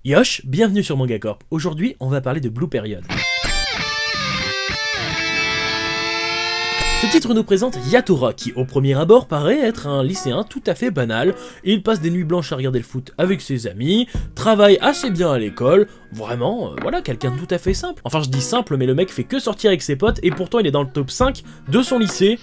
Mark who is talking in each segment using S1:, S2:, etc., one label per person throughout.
S1: Yosh, bienvenue sur Manga Corp. Aujourd'hui, on va parler de Blue Period. Ce titre nous présente Yatora qui, au premier abord, paraît être un lycéen tout à fait banal. Il passe des nuits blanches à regarder le foot avec ses amis, travaille assez bien à l'école, vraiment, voilà, quelqu'un de tout à fait simple. Enfin, je dis simple, mais le mec fait que sortir avec ses potes et pourtant il est dans le top 5 de son lycée.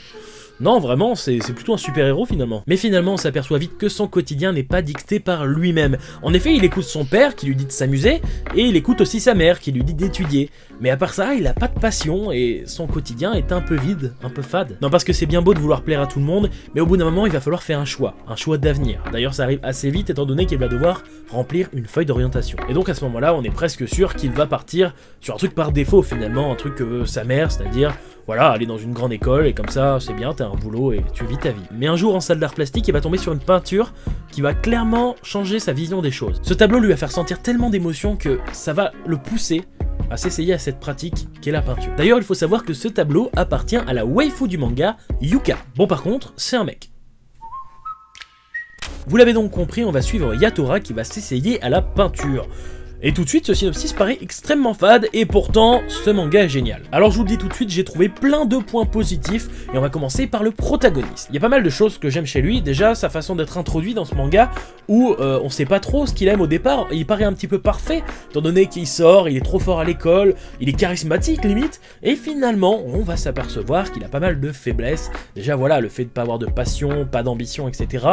S1: Non, vraiment, c'est plutôt un super-héros finalement. Mais finalement, on s'aperçoit vite que son quotidien n'est pas dicté par lui-même. En effet, il écoute son père qui lui dit de s'amuser, et il écoute aussi sa mère qui lui dit d'étudier. Mais à part ça, il a pas de passion, et son quotidien est un peu vide, un peu fade. Non, parce que c'est bien beau de vouloir plaire à tout le monde, mais au bout d'un moment, il va falloir faire un choix d'avenir. D'ailleurs, ça arrive assez vite étant donné qu'il va devoir remplir une feuille d'orientation. Et donc à ce moment-là, on est presque sûr qu'il va partir sur un truc par défaut finalement, un truc que sa mère, c'est-à-dire, voilà, aller dans une grande école, et comme ça, c'est bien, t'as un boulot et tu vis ta vie. Mais un jour, en salle d'art plastique, il va tomber sur une peinture qui va clairement changer sa vision des choses. Ce tableau lui va faire sentir tellement d'émotions que ça va le pousser à s'essayer à cette pratique qu'est la peinture. D'ailleurs, il faut savoir que ce tableau appartient à la waifu du manga, Yuka. Bon, par contre, c'est un mec. Vous l'avez donc compris, on va suivre Yatora qui va s'essayer à la peinture. Et tout de suite, ce synopsis paraît extrêmement fade, et pourtant, ce manga est génial. Alors je vous le dis tout de suite, j'ai trouvé plein de points positifs, et on va commencer par le protagoniste. Il y a pas mal de choses que j'aime chez lui, déjà sa façon d'être introduit dans ce manga, où on sait pas trop ce qu'il aime au départ, il paraît un petit peu parfait, étant donné qu'il sort, il est trop fort à l'école, il est charismatique limite, et finalement, on va s'apercevoir qu'il a pas mal de faiblesses. Déjà voilà, le fait de pas avoir de passion, pas d'ambition, etc.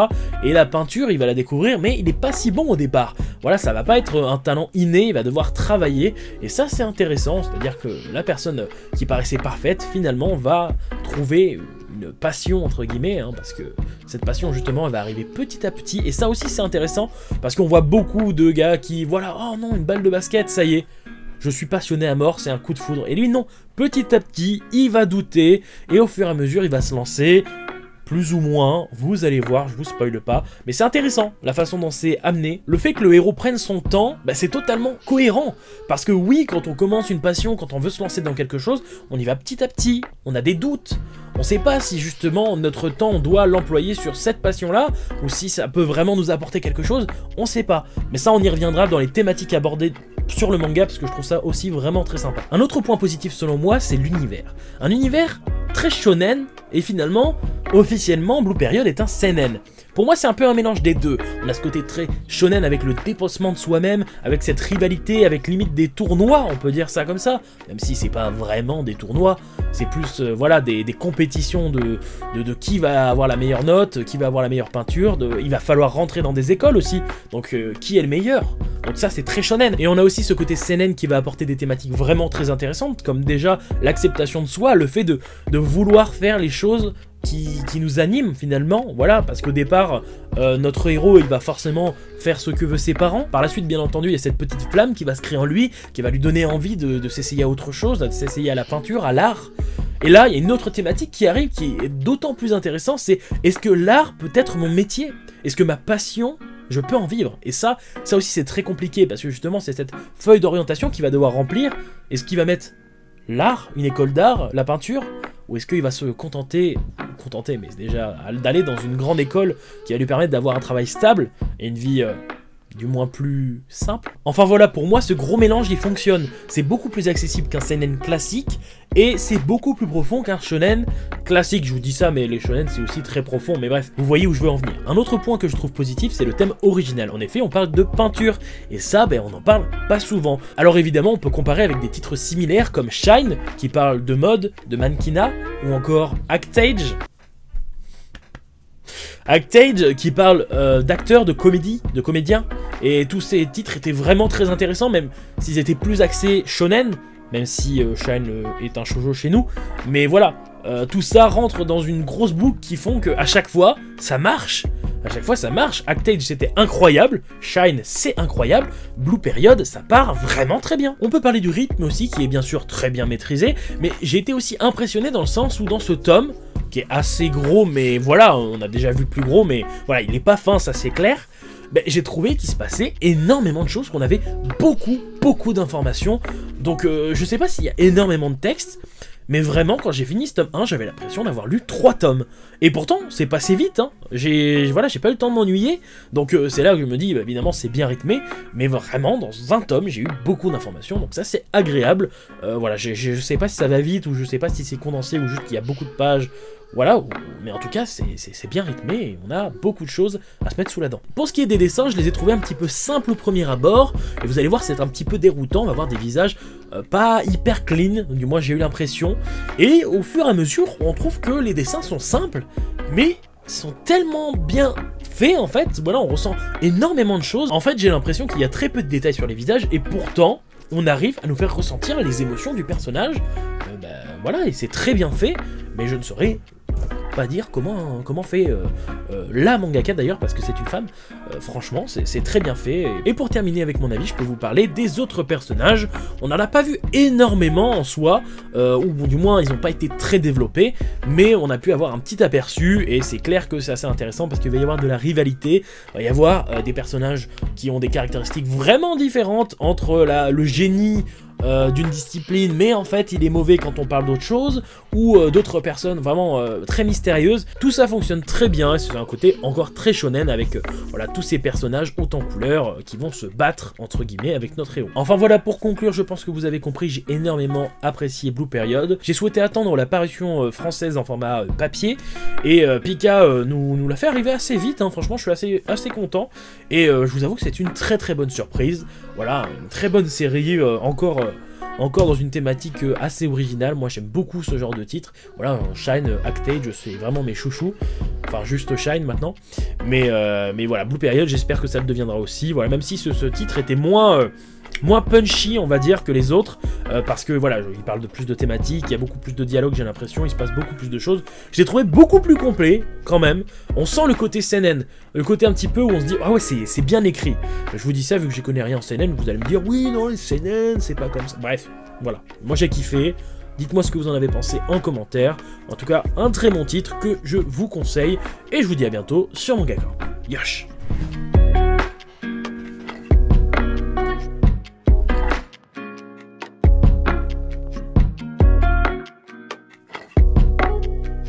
S1: Et la peinture, il va la découvrir, mais il est pas si bon au départ. Voilà, ça va pas être un talent inné, il va devoir travailler, et ça c'est intéressant, c'est-à-dire que la personne qui paraissait parfaite, finalement va trouver une passion entre guillemets, hein, parce que cette passion justement elle va arriver petit à petit, et ça aussi c'est intéressant, parce qu'on voit beaucoup de gars qui, voilà, oh non, une balle de basket, ça y est, je suis passionné à mort, c'est un coup de foudre, et lui non, petit à petit, il va douter, et au fur et à mesure il va se lancer, plus ou moins, vous allez voir, je vous spoile pas, mais c'est intéressant, la façon dont c'est amené. Le fait que le héros prenne son temps, bah c'est totalement cohérent, parce que oui, quand on commence une passion, quand on veut se lancer dans quelque chose, on y va petit à petit, on a des doutes, on sait pas si justement notre temps on doit l'employer sur cette passion-là, ou si ça peut vraiment nous apporter quelque chose, on sait pas. Mais ça on y reviendra dans les thématiques abordées sur le manga, parce que je trouve ça aussi vraiment très sympa. Un autre point positif selon moi, c'est l'univers. Un univers très shonen, et finalement, officiellement, Blue Period est un seinen. Pour moi, c'est un peu un mélange des deux. On a ce côté très shonen avec le dépassement de soi-même, avec cette rivalité, avec limite des tournois, on peut dire ça comme ça, même si c'est pas vraiment des tournois, c'est plus voilà, des compétitions de qui va avoir la meilleure note, qui va avoir la meilleure peinture, il va falloir rentrer dans des écoles aussi, donc qui est le meilleur. Donc ça c'est très shonen. Et on a aussi ce côté seinen qui va apporter des thématiques vraiment très intéressantes, comme déjà l'acceptation de soi, le fait de vouloir faire les choses qui nous anime finalement, voilà, parce qu'au départ, notre héros, il va forcément faire ce que veulent ses parents. Par la suite, bien entendu, il y a cette petite flamme qui va se créer en lui, qui va lui donner envie de s'essayer à autre chose, de s'essayer à la peinture, à l'art. Et là, il y a une autre thématique qui arrive, qui est d'autant plus intéressante, c'est est-ce que l'art peut être mon métier? Est-ce que ma passion, je peux en vivre? Et ça aussi c'est très compliqué, parce que justement, c'est cette feuille d'orientation qu'il va devoir remplir. Est-ce qu'il va mettre l'art, une école d'art, la peinture? Ou est-ce qu'il va se contenter, mais déjà d'aller dans une grande école qui va lui permettre d'avoir un travail stable et une vie du moins plus simple? Enfin voilà, pour moi ce gros mélange il fonctionne. C'est beaucoup plus accessible qu'un seinen classique, et c'est beaucoup plus profond qu'un shonen classique. Je vous dis ça, mais les shonen c'est aussi très profond, mais bref, vous voyez où je veux en venir. Un autre point que je trouve positif, c'est le thème original. En effet, on parle de peinture, et ça, ben, on n'en parle pas souvent. Alors évidemment, on peut comparer avec des titres similaires comme Shine, qui parle de mode, de mannequinat, ou encore Actage, qui parle d'acteurs, de comédie, de comédiens, et tous ces titres étaient vraiment très intéressants, même s'ils étaient plus axés shonen, même si Shine est un shoujo chez nous, mais voilà, tout ça rentre dans une grosse boucle qui font qu'à chaque fois, ça marche. À chaque fois ça marche. Actage c'était incroyable, Shine c'est incroyable, Blue Period ça part vraiment très bien. On peut parler du rythme aussi qui est bien sûr très bien maîtrisé, mais j'ai été aussi impressionné dans le sens où dans ce tome, qui est assez gros, mais voilà, on a déjà vu plus gros, mais voilà, il n'est pas fin, ça c'est clair, ben, j'ai trouvé qu'il se passait énormément de choses, qu'on avait beaucoup d'informations, donc je sais pas s'il y a énormément de texte, mais vraiment, quand j'ai fini ce tome 1, j'avais l'impression d'avoir lu 3 tomes. Et pourtant, c'est passé vite, hein. Voilà, j'ai pas eu le temps de m'ennuyer, donc c'est là que je me dis, bah, évidemment, c'est bien rythmé, mais vraiment, dans un tome, j'ai eu beaucoup d'informations, donc ça, c'est agréable. Voilà, je sais pas si ça va vite, ou je sais pas si c'est condensé, ou juste qu'il y a beaucoup de pages. Voilà, mais en tout cas, c'est bien rythmé et on a beaucoup de choses à se mettre sous la dent. Pour ce qui est des dessins, je les ai trouvés un petit peu simples au premier abord, et vous allez voir, c'est un petit peu déroutant, on va voir des visages pas hyper clean, du moins j'ai eu l'impression, et au fur et à mesure, on trouve que les dessins sont simples, mais sont tellement bien faits en fait, voilà, on ressent énormément de choses. En fait, j'ai l'impression qu'il y a très peu de détails sur les visages, et pourtant, on arrive à nous faire ressentir les émotions du personnage, voilà, et c'est très bien fait, mais je ne saurais pas dire comment fait la mangaka d'ailleurs, parce que c'est une femme. Franchement, c'est très bien fait. Et pour terminer avec mon avis, je peux vous parler des autres personnages. On n'en a pas vu énormément en soi, ou du moins ils n'ont pas été très développés, mais on a pu avoir un petit aperçu, et c'est clair que c'est assez intéressant parce qu'il va y avoir de la rivalité, il va y avoir des personnages qui ont des caractéristiques vraiment différentes entre le génie d'une discipline, mais en fait il est mauvais quand on parle d'autre chose, ou d'autres personnes vraiment très mystérieuses. Tout ça fonctionne très bien, et c'est un côté encore très shonen avec voilà, tous ces personnages haut en couleur qui vont se battre entre guillemets avec notre héros. Enfin voilà, pour conclure, je pense que vous avez compris, j'ai énormément apprécié Blue Period. J'ai souhaité attendre la parution française en format papier, et Pika nous l'a fait arriver assez vite, hein. Franchement je suis assez content, et je vous avoue que c'est une très bonne surprise. Voilà, une très bonne série, encore dans une thématique assez originale. Moi j'aime beaucoup ce genre de titre. Voilà, Shine, Actage, c'est vraiment mes chouchous. Enfin juste Shine maintenant. Mais voilà, Blue Period, j'espère que ça le deviendra aussi. Voilà, même si ce titre était moins punchy, on va dire, que les autres, parce que voilà, il parle de plus de thématiques, il y a beaucoup plus de dialogue, j'ai l'impression, il se passe beaucoup plus de choses. Je l'ai trouvé beaucoup plus complet, quand même. On sent le côté seinen, le côté un petit peu où on se dit, ah ouais, c'est bien écrit. Je vous dis ça, vu que j'y connais rien en seinen, vous allez me dire, oui, non, les seinen, c'est pas comme ça. Bref, voilà, moi j'ai kiffé. Dites-moi ce que vous en avez pensé en commentaire. En tout cas, un très bon titre que je vous conseille, et je vous dis à bientôt sur Mangaka. Yosh!